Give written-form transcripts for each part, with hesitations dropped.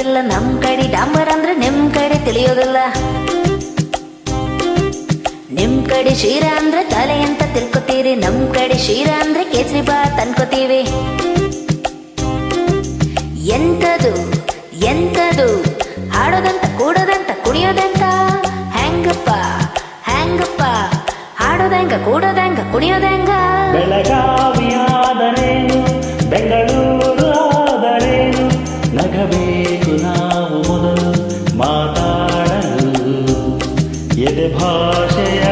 ತಿಳಿಯೋದಿಲ್ಲ. ನಮ್ ಕಡೆ ಡಾಂಬರ್ ಅಂದ್ರೆ ನಿಮ್ ಕಡೆ ತಿಳಿಯೋದಿಲ್ಲ. ನಿಮ್ ಕಡೆ ಶೀರಾ ಅಂದ್ರೆ ತಲೆ ಅಂತ ತಿಳ್ಕೊತೀರಿ, ನಮ್ ಕಡೆ ಶೀರಾ ಅಂದ್ರೆ ಕೇಸರಿ ಬಾತ್ ಅನ್ಕೋತೀವಿ. ಎಂತದು ಎಂತದು ಹಾಡೋದಂತ ಕೂಡೋದಂತ ಕುಣಿಯೋದಂತ, ಹೆಂಗಪ್ಪ ಹೆಂಗಪ್ಪ ಹಾಡೋದಂಗ ಕೂಡೋದಂಗ ಕುಣಿಯೋದಂಗ. ಬೆಳಗಾವಿಯಾದರೇನು ಬೆಂಗಳೂರು ಆದರೇನು, ನಗಬೇಕು ನಾವು ಮೊದಲು ಮಾತಾಡಲು, ಎದೆ ಭಾಷೆಯ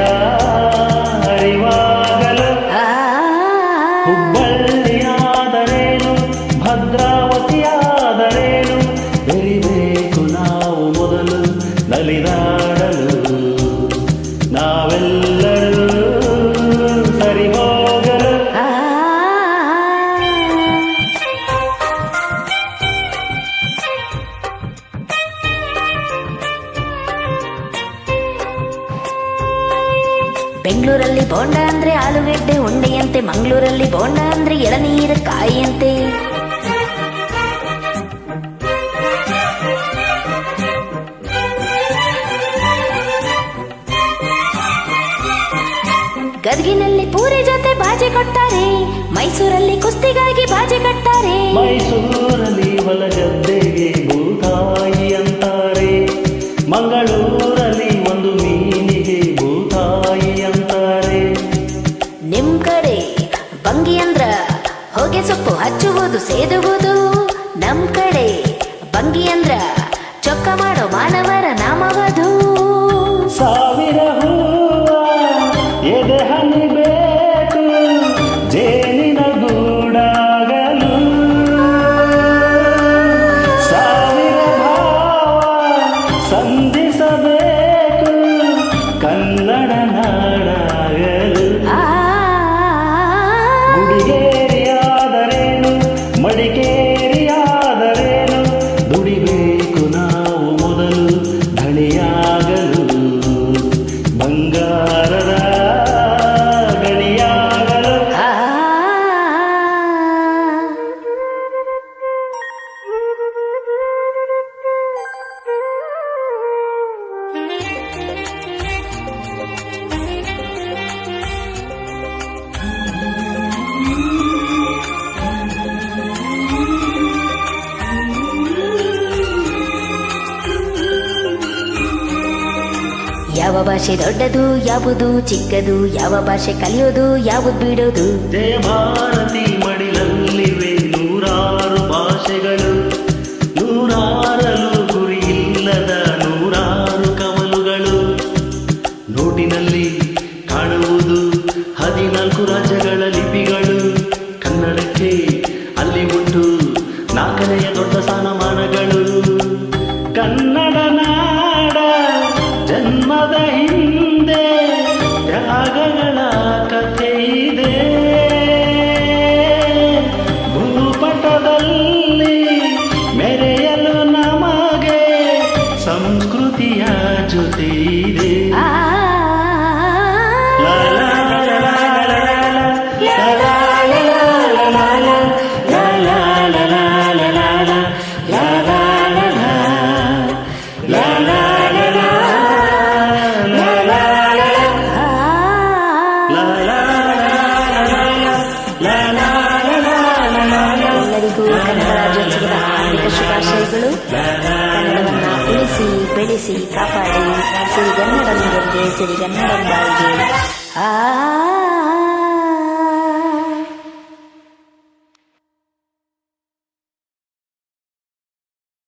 ಅರಿವಾಗಲು. ಹುಬ್ಬಳ್ಳಿಯಾದರೇನು ಭದ್ರಾವತಿಯಾದರೇನು, ಬೆರಿಬೇಕು ನಾವು ಮೊದಲು ನಲಿದಾಡಲು, ನಾವೆಲ್ಲರೂ ಸರಿ ಹೋಗಲು. ಬೆಂಗಳೂರಲ್ಲಿ ಬೋಂಡ ಅಂದ್ರೆ ಆಲೂಗೆಡ್ಡೆ ಉಂಡೆಯಂತೆ, ಮಂಗಳೂರಲ್ಲಿ ಬೋಂಡ ಅಂದ್ರೆ ಎಳನೀರ ಕಾಯಿಯಂತೆ. ಗದಗಿನಲ್ಲಿ ಪೂರಿ ಜೊತೆ ಬಾಜಿ ಕೊಟ್ಟಾರೆ, ಮೈಸೂರಲ್ಲಿ ಕುಸ್ತಿಗಾಗಿ ಬಾಜಿ ಕಟ್ತಾರೆ. ಮೈಸೂರಲ್ಲಿ ಹೊಲಗದ್ದೆಗೆ ಭೂತಾಯಿ ಅಂತಾರೆ, ಮಂಗಳೂರಲ್ಲಿ ಒಂದು ಮೀನಿಗೆ ಭೂತಾಯಿ ಅಂತಾರೆ. ನಿಮ್ ಕಡೆ ಬಂಗಿ ಅಂದ್ರ ಹೊಗೆ ಸೊಪ್ಪು ಹಚ್ಚುವುದು ಸೇದುವುದು, ನಮ್ ಕಡೆ ಬಂಗಿ ಅಂದ್ರ ಚೊಕ್ಕ ಮಾಡೋ ಮಾನವರ ನಾಮವಧು. ಸಾವಿರ ಹೂವ ಎದೆ ಹನಿಬೇಕು ಜೇನಿನ ಗೂಡಾಗಲು, ಸಾವಿರ ಭಾವ ಸಂಧಿಸಬೇಕು ಕನ್ನಡ ನಾಡಾಗಲು. ಗುಡಿಗೇರಿಯಾದರೇನು ಮಡಿಕೇರಿಯಾದರೇನು, ದುಡಿಬೇಕು ನಾವು ಮೊದಲು ಧಣಿಯಾಗಲು, ಬಂಗಾರದ ಗಣಿಯಾಗಲು. ಯಾವ ಭಾಷೆ ದೊಡ್ಡದು ಯಾವುದು ಚಿಕ್ಕದು, ಯಾವ ಭಾಷೆ ಕಲಿಯೋದು ಯಾವುದು ಬಿಡೋದು. ಜಯ ಭಾರತಿ ಮಡಿಲಲ್ಲಿವೆ ನೂರಾರು ಭಾಷೆಗಳು, ನೂರಾರಲು ಗುರಿಯಿಲ್ಲದ ನೂರಾರು ಕವಲುಗಳು. ನೋಟಿನಲ್ಲಿ ಕಾಣುವುದು 14 ರಾಜ್ಯಗಳ ಲಿಪಿಗಳು, ಕನ್ನಡಕ್ಕೆ ಅಲ್ಲಿ ಉಂಟು 4ನೇ ದೊಡ್ಡ ಸ್ಥಾನಮಾನಗಳು. ಕನ್ನಡ ನಾಡ ಜನ್ಮದ ಹಿಂದೆ ತ್ಯಾಗಗಳ ಕಥೆ ಇದೆ, ಭೂಪಟದಲ್ಲಿ ಮೆರೆಯಲು ನಮಗೆ ಸಂಸ್ಕೃತಿಯ ಜೊತೆ ಇದೆ. ಎಲ್ಲರಿಗೂ ಕನ್ನಡ ರಾಜ್ಯೋತ್ಸವದ ಹಾರ್ದಿಕ ಶುಭಾಶಯಗಳು. ಕನ್ನಡವನ್ನ ಉಳಿಸಿ ಬೆಳೆಸಿ ಕಾಪಾಡಿ, ಸಿರಿಗನ್ನಡಂಬರಿಗೆ ಸಿರಿಗನ್ನಡಂಬಾರಿಗೆ.